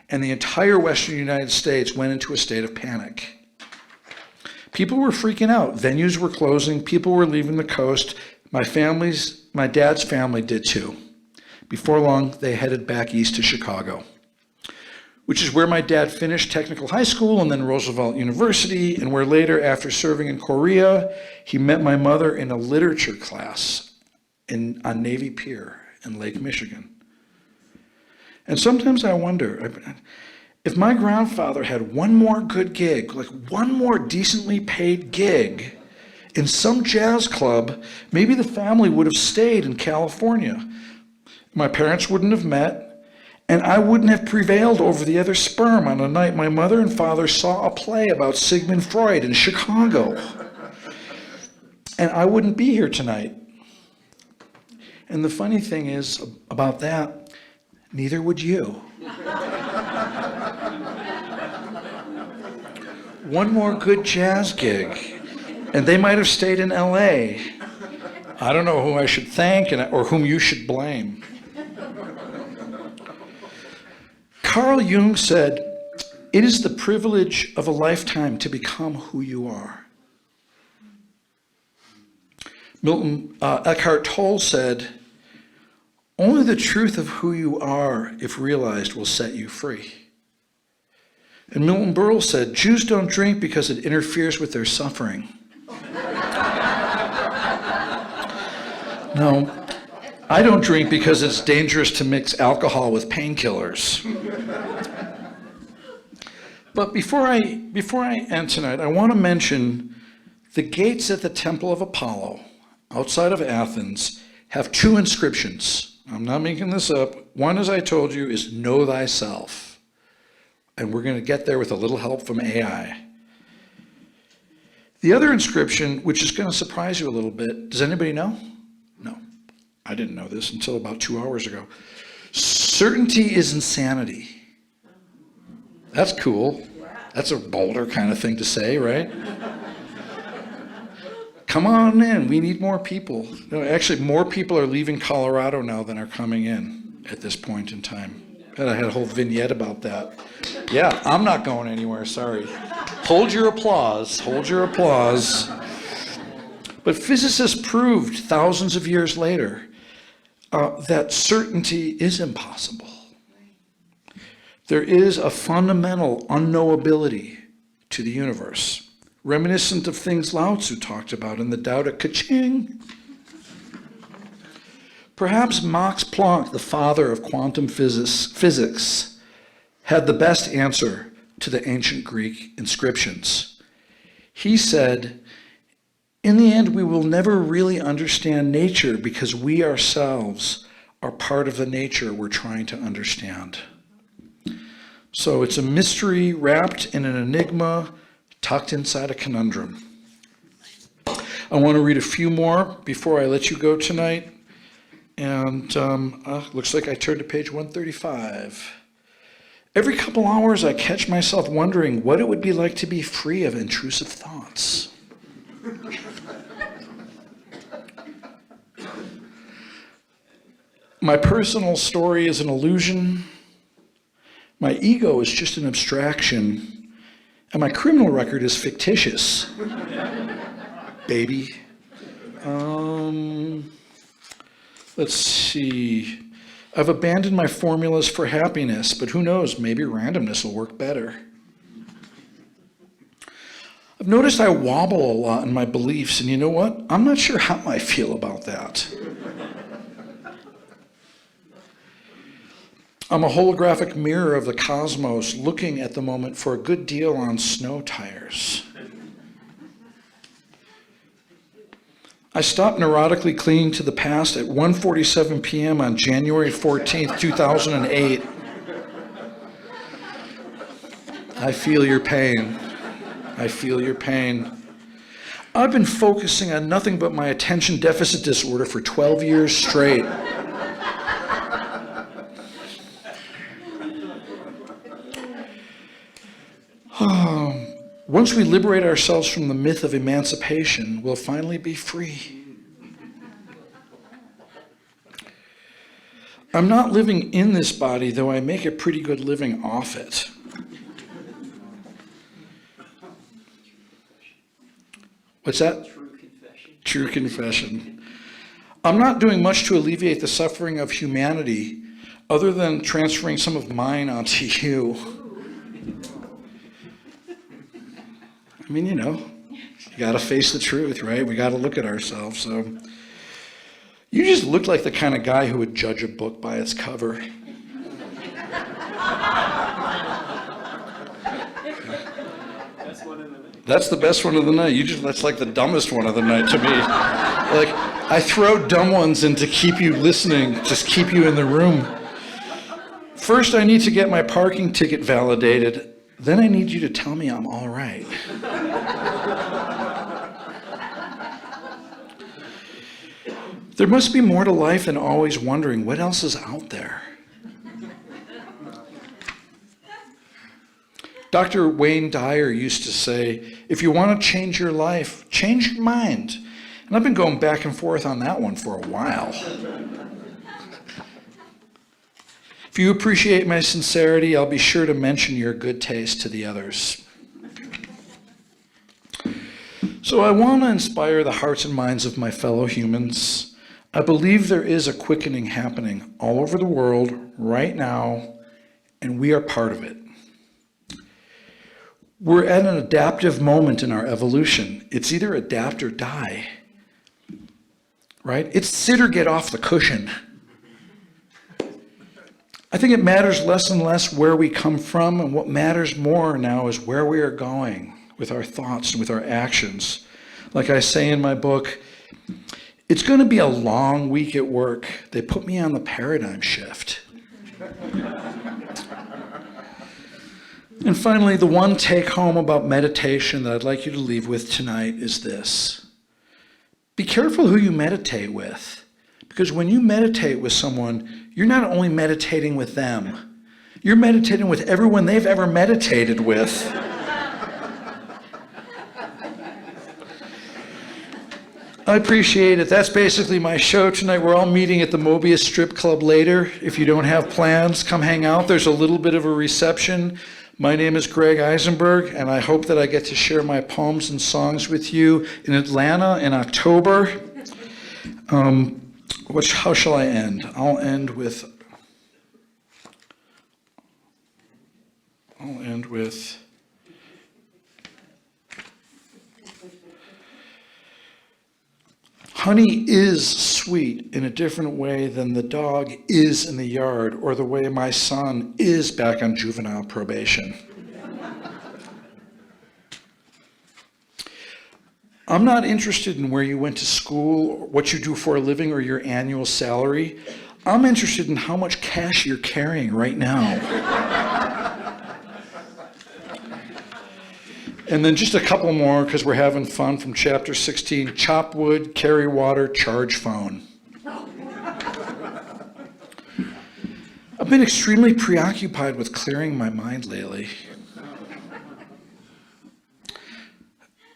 and the entire western United States went into a state of panic. People were freaking out. Venues were closing. People were leaving the coast. My dad's family did too. Before long, they headed back east to Chicago, which is where my dad finished technical high school and then Roosevelt University, and where later, after serving in Korea, he met my mother in a literature class on Navy Pier in Lake Michigan. And sometimes I wonder, if my grandfather had one more good gig, like one more decently paid gig in some jazz club, maybe the family would have stayed in California. My parents wouldn't have met, and I wouldn't have prevailed over the other sperm on a night my mother and father saw a play about Sigmund Freud in Chicago. And I wouldn't be here tonight. And the funny thing is about that, neither would you. One more good jazz gig, And they might have stayed in LA. I don't know who I should thank or whom you should blame. Carl Jung said, "It is the privilege of a lifetime to become who you are." Milton Eckhart Tolle said, "Only the truth of who you are, if realized, will set you free." And Milton Berle said, "Jews don't drink because it interferes with their suffering." No, I don't drink because it's dangerous to mix alcohol with painkillers. But before I end tonight, I want to mention the gates at the Temple of Apollo, outside of Athens, have two inscriptions. I'm not making this up. One, as I told you, is "Know thyself." And we're going to get there with a little help from AI. The other inscription, which is going to surprise you a little bit, does anybody know? No, I didn't know this until about 2 hours ago. "Certainty is insanity." That's cool. That's a Boulder kind of thing to say, right? Come on in, we need more people. No, actually, more people are leaving Colorado now than are coming in at this point in time. And I had a whole vignette about that. Yeah, I'm not going anywhere, sorry. Hold your applause, hold your applause. But physicists proved thousands of years later that certainty is impossible. There is a fundamental unknowability to the universe, reminiscent of things Lao Tzu talked about in the Tao Te Ching. Perhaps Max Planck, the father of quantum physics, had the best answer to the ancient Greek inscriptions. He said, "In the end, we will never really understand nature because we ourselves are part of the nature we're trying to understand." So it's a mystery wrapped in an enigma, tucked inside a conundrum. I want to read a few more before I let you go tonight. And looks like I turned to page 135. Every couple hours, I catch myself wondering what it would be like to be free of intrusive thoughts. My personal story is an illusion. My ego is just an abstraction. And my criminal record is fictitious. Baby. Let's see. I've abandoned my formulas for happiness, but who knows, maybe randomness will work better. I've noticed I wobble a lot in my beliefs, and you know what? I'm not sure how I feel about that. I'm a holographic mirror of the cosmos looking at the moment for a good deal on snow tires. I stopped neurotically clinging to the past at 1:47 p.m. on January 14th, 2008. I feel your pain. I feel your pain. I've been focusing on nothing but my attention deficit disorder for 12 years straight. Once we liberate ourselves from the myth of emancipation, we'll finally be free. I'm not living in this body, though I make a pretty good living off it. What's that? True confession. True confession. I'm not doing much to alleviate the suffering of humanity other than transferring some of mine onto you. I mean, you know, you got to face the truth, right? We got to look at ourselves. So you just look like the kind of guy who would judge a book by its cover. That's the best one of the night. That's like the dumbest one of the night to me. Like, I throw dumb ones in to keep you listening, just keep you in the room. First, I need to get my parking ticket validated. Then I need you to tell me I'm all right. There must be more to life than always wondering what else is out there. Dr. Wayne Dyer used to say, if you want to change your life, change your mind. And I've been going back and forth on that one for a while. If you appreciate my sincerity, I'll be sure to mention your good taste to the others. So I want to inspire the hearts and minds of my fellow humans. I believe there is a quickening happening all over the world right now, and we are part of it. We're at an adaptive moment in our evolution. It's either adapt or die, right? It's sit or get off the cushion. I think it matters less and less where we come from, and what matters more now is where we are going with our thoughts and with our actions. Like I say in my book, it's going to be a long week at work. They put me on the paradigm shift. And finally, the one take home about meditation that I'd like you to leave with tonight is this. Be careful who you meditate with, because when you meditate with someone, you're not only meditating with them, you're meditating with everyone they've ever meditated with. I appreciate it. That's basically my show tonight. We're all meeting at the Mobius Strip Club later. If you don't have plans, come hang out. There's a little bit of a reception. My name is Gregg Eisenberg, and I hope that I get to share my poems and songs with you in Atlanta in October. How shall I end? I'll end with honey is sweet in a different way than the dog is in the yard, or the way my son is back on juvenile probation. I'm not interested in where you went to school, what you do for a living, or your annual salary. I'm interested in how much cash you're carrying right now. And then just a couple more, because we're having fun, from chapter 16. Chop wood, carry water, charge phone. I've been extremely preoccupied with clearing my mind lately.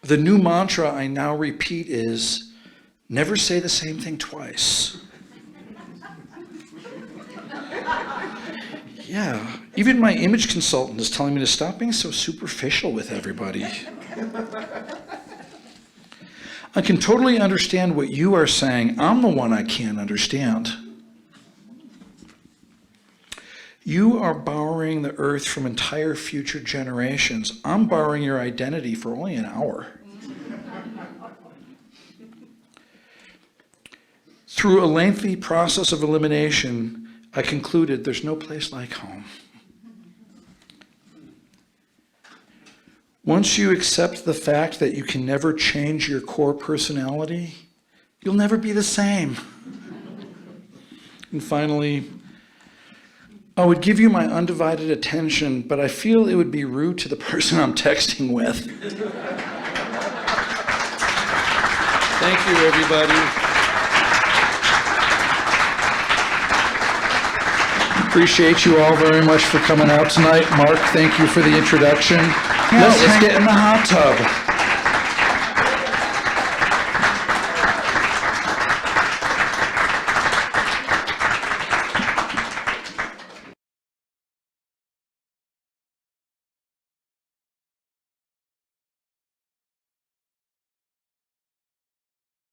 The new mantra I now repeat is, never say the same thing twice. Yeah, even my image consultant is telling me to stop being so superficial with everybody. I can totally understand what you are saying. I'm the one I can't understand. You are borrowing the earth from entire future generations. I'm borrowing your identity for only an hour. Through a lengthy process of elimination, I concluded there's no place like home. Once you accept the fact that you can never change your core personality, you'll never be the same. And finally, I would give you my undivided attention, but I feel it would be rude to the person I'm texting with. Thank you, everybody. Appreciate you all very much for coming out tonight. Mark, thank you for the introduction. Let's get in the hot tub.